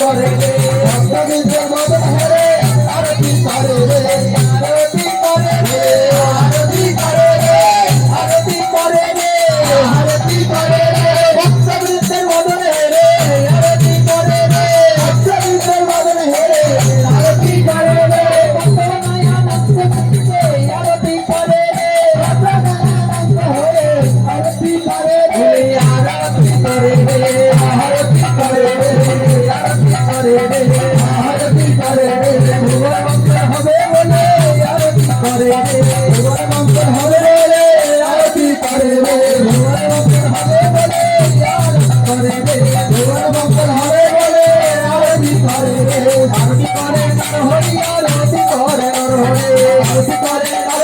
করে রে ভক্তবৃন্দের মদন হরে আরতি করে রে আরতি করে রে আরতি করে রে আরতি করে রে আরতি করে রে ভক্তবৃন্দের মদন হরে আরতি করে রে ভক্তবৃন্দের মদন হরে আরতি করে রে ভক্তনায়ানন্দ আরতি করে রে ভক্তনায়ানন্দ হরে আরতি করে রে আরতি করে রে আরতি করে রে আরতি করে রে আরতি করে রে ভুবন মঙ্গল হবে বলে আরতি করে রে ভুবন মঙ্গল হবে রে আরতি করে রে ভুবন মঙ্গল হবে বলে আরতি করে রে ভুবন মঙ্গল হবে বলে আরতি করে রে আরতি করে নর হরি আরতি করে নর হরি আরতি করে নর